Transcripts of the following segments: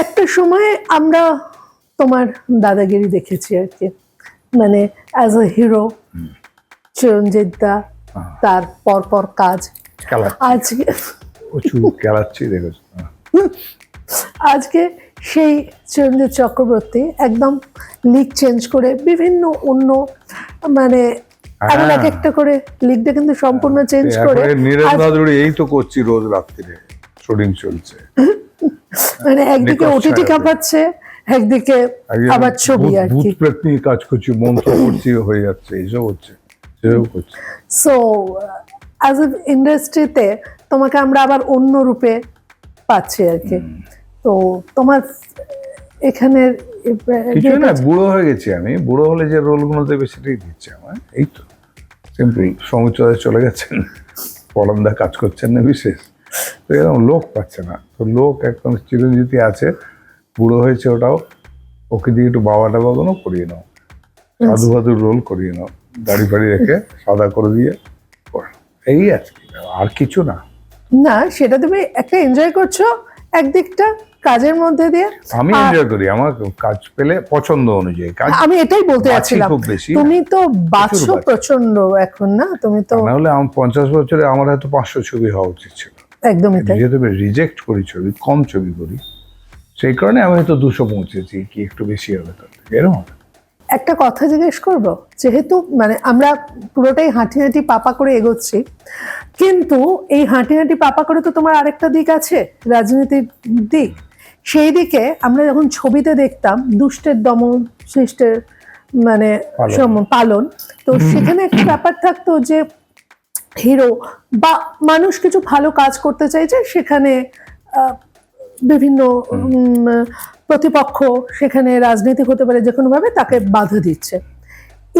একটা সময় আমরা তোমার দাদাগিরি দেখেছি আর কি, মানে অ্যাজ আ হিরো চিরঞ্জিত দা, তার পরপর কাজ আজকে প্রচুর খেলাচ্ছি দেখেছ। আজকে সেই চিরঞ্জিত চক্রবর্তী একদম লিগ চেঞ্জ করে বিভিন্ন অন্য মানে এমন এক একটা করে লিগটা কিন্তু সম্পূর্ণ চেঞ্জ করে নীরজ বাদুড়ি এই তো করছি রোজ রাত্রিরে শুটিং চলছে, মানে একদিকে ওটিটি কাঁপাচ্ছে, একদিকে আবার ছবি আর কি ভূত প্রেত নিয়ে কাজ করছি, মন্ত্র করছি, হয়ে যাচ্ছে এইসব হচ্ছে সেসব করছে। সো অ্যাজ এ ইন্ডাস্ট্রিতে তোমাকে আমরা আবার অন্য রূপে পাচ্ছি আর কি। তো তোমার এখানের কিছু না, বুড়ো হয়ে গেছি আমি, বুড়ো হলে যে রোলগুলো দেবে সেটাই দিচ্ছে আমার। এই তো সিম্পল। সৌমিত্রদা চলে গেছেন, পরমদা কাজ করছেন না বিশেষ, তো এরকম লোক পাচ্ছে না। তো লোক একদম চিরঞ্জিতি আছে, বুড়ো হয়েছে, ওটাও ওকে দিয়ে একটু বাবা টাবাগুলো করিয়ে নাও, সাধু বাধুর রোল করিয়ে নাও, দাড়ি ফাড়ি রেখে সাদা করে দিয়ে এই আজকে, আর কিছু না। না, সেটা তুমি একটা এনজয় করছো একদিকটা কাজের মধ্যে দিয়ে। আমি এনজয় করি আমার কাজ পেলে পছন্দ অনুযায়ী কাজ। আমি এটাই বলতে যাচ্ছিলাম, খুব বেশি তুমি তো বাঁচছো প্রচন্ড এখন, না তুমি তো, না হলে আমার 50 বছরে আমার হয়তো 500 ছবি হওয়া উচিত ছিল। একদমই তাই। যেহেতু রিজেক্ট করি ছবি, কম ছবি করি, সেই কারণে আমি হয়তো 200 পৌঁছেছি, কি একটু বেশি হবে তার থেকে এরকম। একটা কথা জিজ্ঞেস করব, যেহেতু মানে আমরা পুরোটাই হাঁটি হাঁটি পাপা করে এগোচ্ছি, কিন্তু এই হাঁটি হাঁটি পাপা করে তো তোমার আরেকটা দিক আছে, রাজনীতির দিক। সেই দিকে আমরা যখন ছবিতে দেখতাম দুষ্টের দমন শিষ্টের মানে পালন, তো সেখানে একটা ব্যাপার থাকতো যে হিরো বা মানুষ কিছু ভালো কাজ করতে চাইছে, সেখানে বিভিন্ন প্রতিপক্ষ, সেখানে রাজনীতি হতে পারে, যে কোনো ভাবে তাকে বাধা দিচ্ছে।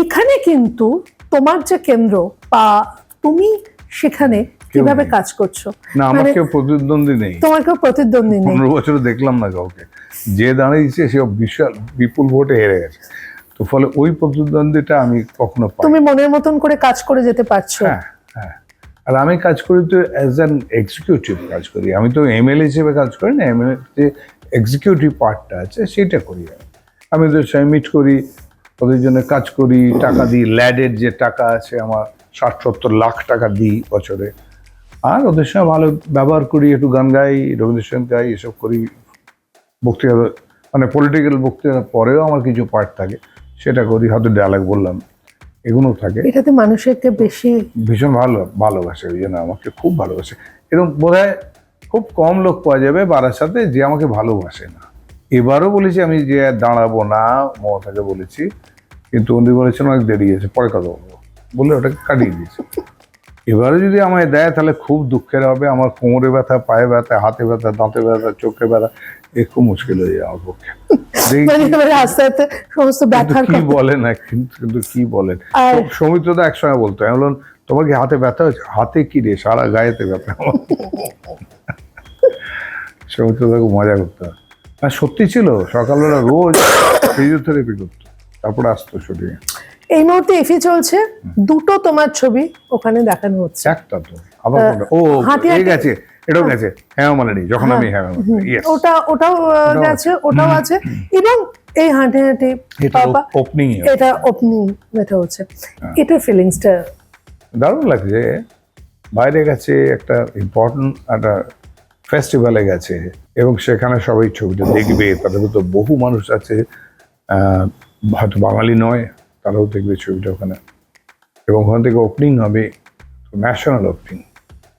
এখানে কিন্তু তোমার যে কেন্দ্র বা তুমি সেখানে কিভাবে কাজ করছো? না, আমার কেউ প্রতিদ্বন্দ্বী নেই, তোমার কেউ প্রতিদ্বন্দ্বী নেই। 15 বছরে দেখলাম না কাউকে, যে দাঁড়িয়েছে সে বিশাল বিপুল ভোটে হেরে গেছে। তো ফলে ওই প্রতিদ্বন্দ্বীটা আমি কখনো পাই। তুমি মনের মতন করে কাজ করে যেতে পারছো। হ্যাঁ হ্যাঁ, আর আমি কাজ করি তো অ্যাজ অ্যান এক্সিকিউটিভ কাজ করি, আমি তো এমএলএ হিসেবে কাজ করি না, এমএলএ যে এক্সিকিউটিভ পার্টটা আছে সেটা করি। আমি তো সাবমিট করি, ওদের জন্য কাজ করি, টাকা দিই, ল্যাডের যে টাকা আছে আমার 60-70 লাখ টাকা দিই বছরে, আর ওদের সঙ্গে ভালো ব্যবহার করি, একটু গান গাই, রবীন্দ্রসঙ্গীত গাই, এসব করি। বক্তৃতা মানে পলিটিক্যাল বক্তৃতার পরেও আমার কিছু পার্ট থাকে, সেটা করি, হয়তো ডায়ালগ বললাম, এগুলো থাকে। এটাতে মানুষকে বেশি ভীষণ ভালোবাসে, ওই জন্য আমাকে খুব ভালোবাসে। এরকম বোধহয় খুব কম লোক পাওয়া যাবে বারাসাতে যে আমাকে ভালোবাসে না। এবারও বলেছি আমি যে দাঁড়াবো না, মমতাকে বলেছি, কিন্তু উনি বলেছেন অনেক দেরি আছে, পরে কথা বলবো বলে ওটাকে কাটিয়ে দিয়েছে। এবারে যদি আমায় দেয় তাহলে খুব দুঃখের হবে, আমার কোমরে ব্যথা, পায়ে ব্যথা, হাতে ব্যথা, দাঁতে ব্যথা, চোখে ব্যথা, একটু মুশকিল হয়ে যায় আমার পক্ষে। কি বলেন কিন্তু কি বলেন, সৌমিত্রদা একসময় বলতো, আমি বললাম তোমার কি হাতে ব্যথা হচ্ছে? হাতে কি রে, সারা গায়েতে ব্যথা। সৌমিত্রদা খুব মজা করতো, আর সত্যি ছিল, সকালবেলা রোজ ফিজিওথেরাপি করতো, তারপরে আসতো শুটিং। এই মুহূর্তে এফি চলছে, দুটো তোমার ছবি ওখানে দেখানো হচ্ছে। একটা তো আবার ও এই গেছে, এটাও গেছে, হ্যাঁ মানে যখন আমি হ্যাঁ ওটাও গেছে, ওটাও আছে, এবং এই হাঁটি হাঁটি ওপেনিং, এটা ওপেনিং এটা হচ্ছে, এটার ফিলিংসটা দারুণ লাগছে। বাইরে গেছে, একটা ইম্পর্টেন্ট একটা ফেস্টিভ্যালে গেছে, এবং সেখানে সবাই ছবিটা দেখবে, তাদের তো বহু মানুষ আছে হয়তো বাঙালি নয়, তারাও দেখবে ছবিটা ওখানে, এবং ওখান থেকে ওপেনিং হবে, national opening.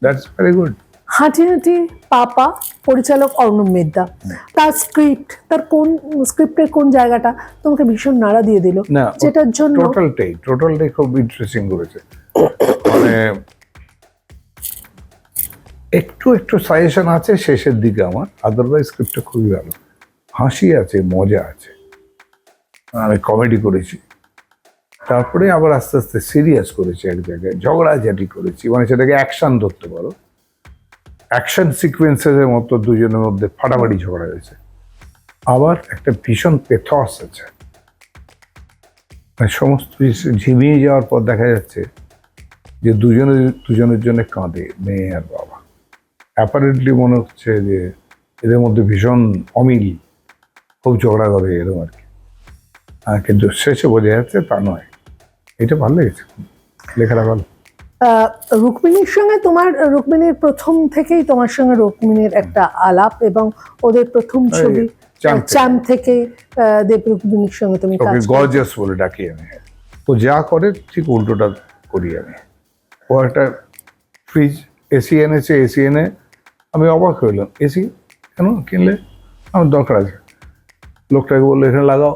That's very good. হাঁটি হাঁটি পাপা, পরিচালক অর্ণব মেদ্দা, তার স্ক্রিপ্ট, তার কোন স্ক্রিপ্টের কোন জায়গাটা তোমাকে ভীষণ নাড়া দিয়ে দিল? না, যেটার জন্য টোটালটাই খুব ইন্টারেস্টিং করেছে। মানে একটু সাজেশন আছে শেষের দিকে আমার, আদারওয়াইজ স্ক্রিপ্টটা খুবই ভালো, হাসি আছে, মজা আছে, আমি কমেডি করেছি, তারপরে আবার আস্তে আস্তে সিরিয়াস করেছি, এক জায়গায় ঝগড়াঝাটি করেছি, মানে সেটাকে অ্যাকশন ধরতে পারো, অ্যাকশন সিকোয়েন্সের মতো দুজনের মধ্যে ফাটাফাটি ঝগড়া হয়েছে। আবার একটা ভীষণ পেথস আছে, সমস্ত কিছু ঝিমিয়ে যাওয়ার পর দেখা যাচ্ছে যে দুজনের জন্য কাঁদে, মেয়ে আর বাবা। অ্যাপারেন্টলি মনে হচ্ছে যে এদের মধ্যে ভীষণ অমিল খুব ঝগড়া করে এরকম আর কি। কিন্তু শেষে বোঝা যাচ্ছে তা নয়। এটা ভালো লেগেছে, লেখাটা ভালো। রুক্মিণীর সঙ্গে রুক্মিণীর প্রথম থেকেই তোমার সঙ্গে রুক্মিণীর একটা আলাপ, এবং ওদের প্রথম ছবি চাঁদ থেকে দেব রুক্মিণীর সঙ্গে তুমি কাজ করো। গর্জিয়াস বলে ডাকি আমি। ও যা করে ঠিক উল্টোটা করি আমি। ও একটা ফ্রিজ এসি এনেছে, এসি এনে আমি অবাক হইলাম, এসি কেন কিনলে? আমার দরকার আছে। লোকটাকে বললো এখানে লাগাও,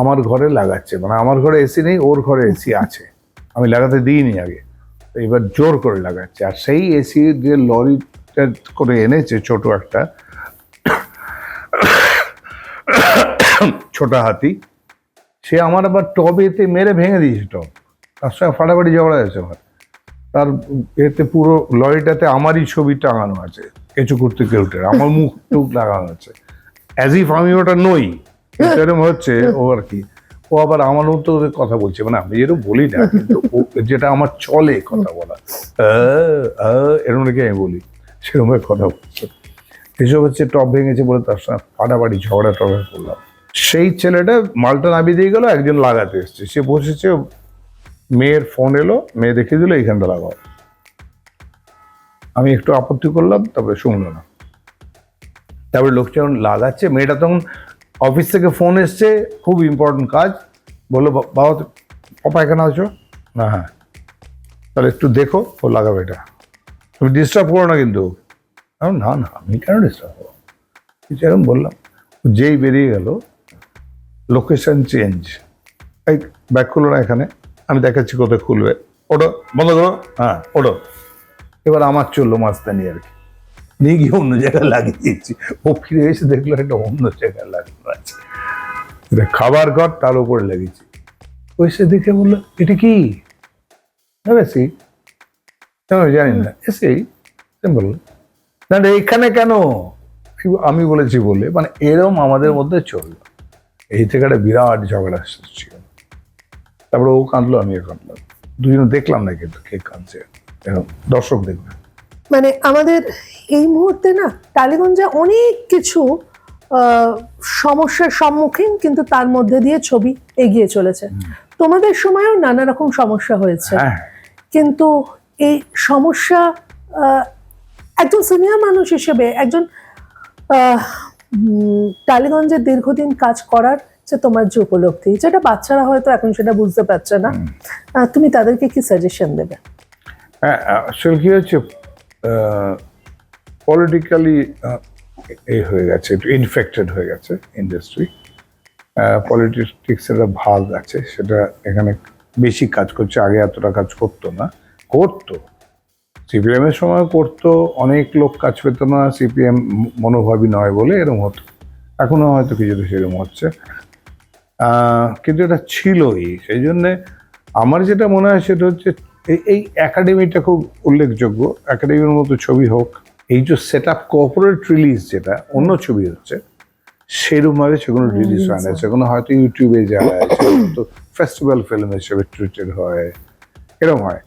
আমার ঘরে লাগাচ্ছে, মানে আমার ঘরে এসি নেই, ওর ঘরে এসি আছে, আমি লাগাতে দিইনি আগে, এবার জোর করে লাগাচ্ছে। আর সেই এসি যে লরিটা করে এনেছে ছোট একটা ছোট হাতি, সে আমার আবার টবেতে মেরে ভেঙে দিয়েছে টব, তার সঙ্গে ফাটাফাটি ঝগড়া আছে আমার। তার এতে পুরো লরিটাতে আমারই ছবি টাঙানো আছে, কিছু করতে কেউটের, আমার মুখ টুক লাগানো আছে, অ্যাজ ইফ আমি ওটা নই, এরকম হচ্ছে ও আর কি। ও আবার আমার মতো কথা বলছে, মানে আমি যেরকম বলি না, কিন্তু যেটা আমার চলে কথা বলা, এরকম নাকি আমি বলি, সেরকম কথা বলছে। এসব হচ্ছে টপ ভেঙেছে বলে তার সঙ্গে ফাটাফাটি ঝগড়া টগড়া করলাম। সেই ছেলেটা মালটা নামিয়ে দিয়ে গেলো, একজন লাগাতে এসছে, সে বসেছে, মেয়ের ফোন এলো, মেয়ে দেখিয়ে দিল এইখানটা লাগাও। আমি একটু আপত্তি করলাম, তারপরে শুনলো না। তারপরে লোক যখন লাগাচ্ছে, মেয়েটা তখন অফিস থেকে ফোন এসছে, খুব ইম্পর্টেন্ট কাজ, বললো বাবা পাপা এখানে আছো না? হ্যাঁ, তাহলে একটু দেখো, ও লাগাবে এটা, তুমি ডিস্টার্ব করো না কিন্তু। না না, আমি কেন ডিস্টার্ব করবো, কিছু এরকম বললাম। যেই বেরিয়ে গেল, লোকেশন চেঞ্জ, এই ব্যাক খুলো না এখানে, আমি দেখাচ্ছি কোথায় খুলবে, ওটো বন্ধ করো, হ্যাঁ ওটো। এবার আমার চললো মাস্তানি আর কি, নিয়ে গিয়ে অন্য জায়গায় লাগিয়ে দিয়েছি। ও ফিরে এসে দেখলো একটা অন্য জায়গায় লাগানো আছে, খাবার ঘর তার উপরে লাগিয়েছি। ও এসে দেখে বললো এটা কি? এসি? জানি না, এসি বললো না এখানে কেন? আমি বলেছি বলে, মানে এরম আমাদের মধ্যে চললো। এই থেকে একটা বিরাট ঝগড়া ছিল। তারপরে ও কাঁদলো, আমিও কাঁদলাম, দুজনে দেখলাম না কিন্তু কে কাঁদছে, এরকম দর্শক দেখবে। মানে আমাদের এই মুহূর্তে না টালিগঞ্জে অনেক কিছু সমস্যার সম্মুখীন, কিন্তু তার মধ্যে দিয়ে ছবি এগিয়ে চলেছে। তোমাদের সময়ও নানা রকম সমস্যা হয়েছে, কিন্তু এই সমস্যা একজন সিনিয়র মানুষ হিসেবে, একজন টালিগঞ্জে দীর্ঘদিন কাজ করার যে তোমার যে উপলব্ধি, যেটা বাচ্চারা হয়তো এখন সেটা বুঝতে পারছে না, তুমি তাদেরকে কি সাজেশন দেবে? আসলে কি হচ্ছে, পলিটিক্যালি এই হয়ে গেছে, একটু ইনফেক্টেড হয়ে গেছে ইন্ডাস্ট্রি। পলিটিক্সের ভাগ আছে, সেটা এখানে বেশি কাজ করছে, আগে এতটা কাজ করতো না। করতো, সিপিএম এর সময় করতো, অনেক লোক কাজ পেত না, সিপিএম মনোভাবী নয় বলে এরকম হতো, এখনো হয়তো কিছুটা সেরকম হচ্ছে, কিন্তু এটা ছিলই। সেই জন্যে আমার যেটা মনে হয় সেটা হচ্ছে এই একাডেমিটা খুব উল্লেখযোগ্য। একাডেমির মতো ছবি হোক, এই যে সেট আপ কর্পোরেট রিলিজ, যেটা অন্য ছবি হচ্ছে, সেরকমভাবে সেগুলো রিলিজ হয় না, সেগুলো হয়তো ইউটিউবে যায়, সেগুলো তো ফেস্টিভ্যাল ফিল্ম হিসেবে ট্রিটেড হয়, এরকম হয়।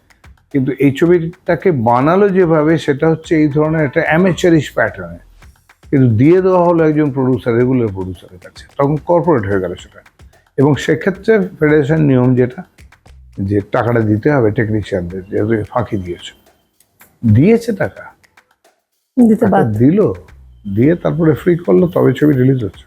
কিন্তু এই ছবিটাকে বানালো যেভাবে, সেটা হচ্ছে এই ধরনের একটা অ্যামেচারিশ প্যাটার্নে, কিন্তু দিয়ে দেওয়া হলো একজন প্রডিউসার, রেগুলার প্রডিউসারের কাছে, তখন কর্পোরেট হয়ে গেল সেটা। এবং সেক্ষেত্রে ফেডারেশন নিয়ম যেটা, যে টাকাটা দিতে হবে টেকনিশিয়ানদের, যেহেতু ফাঁকি দিয়েছে টাকা দিল, দিয়ে তারপরে ফ্রি করলো, তবে ছবি রিলিজ হচ্ছে।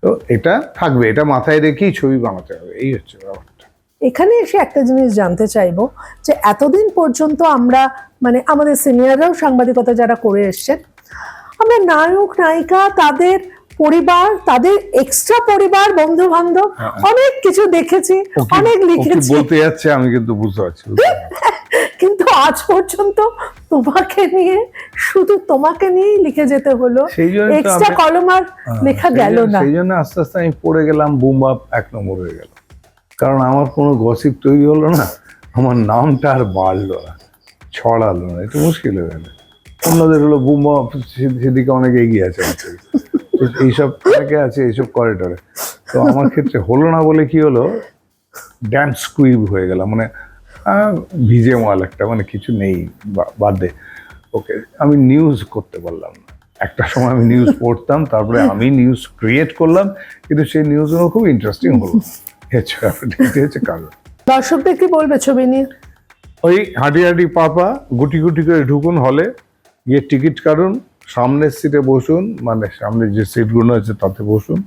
তো এটা থাকবে, এটা মাথায় রেখেই ছবি বানাতে হবে, এই হচ্ছে ব্যাপারটা। এখানে এসে একটা জিনিস জানতে চাইবো, যে এতদিন পর্যন্ত আমরা, মানে আমাদের সিনিয়ররাও সাংবাদিকতা যারা করে এসছেন, আমরা নায়ক নায়িকা, তাদের পরিবার, তাদের এক্সট্রা পরিবার, বন্ধু বান্ধব, অনেক কিছু দেখেছি, অনেক লিখেছি, বলতে যাচ্ছে আমি কিন্তু বুঝতে পারছি। কিন্তু আজ পর্যন্ত তোমাকে নিয়ে, শুধু তোমাকে নিয়েই লিখে যেতে হলো, এক্সট্রা কলম আর লেখা গেল না। সেই জন্য আস্তে আস্তে আমি পড়ে গেলাম, বুমা 1 নম্বর হয়ে গেল, কারণ আমার কোনো গসিপ তৈরি হলো না, আমার নামটা আর বাড়লো না, ছড়ালো না, একটু মুশকিল হয়ে গেল। অন্যদের হলো বুমা, সেদিকে অনেক এগিয়ে আছে, এইসব অনেকে আছে এইসব করিডোরে। তো আমার ক্ষেত্রে হলো না বলে কি হলো, ড্যাম স্কুইব হয়ে গেল, মানে ভিজে মাল একটা, মানে কিছু নেই, বাদ দে, ওকে আমি নিউজ করতে পারলাম না। একটা সময় আমি নিউজ পড়তাম, তারপরে আমি নিউজ ক্রিয়েট করলাম, কিন্তু সেই নিউজগুলো খুব ইন্টারেস্টিং হলো। এটা হচ্ছে কারণ। দর্শকদের কি বলবে ছবি নিয়ে? ওই হাঁটি হাঁটি পাপা গুটি গুটি করে ঢুকুন হলে, গিয়ে টিকিট কাটুন, সামনের সিটে বসুন, মানে সামনে যে সিটগুলো আছে তাতে বসুন,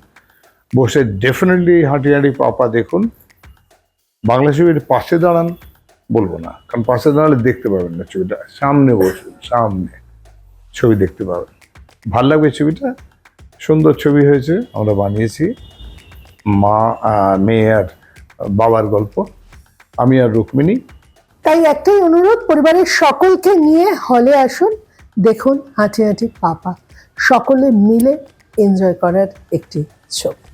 বসে ডেফিনেটলি হাঁটি হাঁটি পাপা দেখুন। বাংলা ছবির পাশে দাঁড়ান, বলবো না, কারণ পাশে দাঁড়ালে দেখতে পাবেন না ছবিটা। সামনে বসুন, সামনে ছবি দেখতে পাবেন, ভাল লাগবে ছবিটা। সুন্দর ছবি হয়েছে, আমরা বানিয়েছি। মা, মেয়ে আর বাবার গল্প, আমি আর রুক্মিণী। তাই একটাই অনুরোধ, পরিবারের সকলকে নিয়ে হলে আসুন, দেখুন হাঁটি হাঁটি পাপা, সকলে মিলে এনজয় করার একটি ছবি।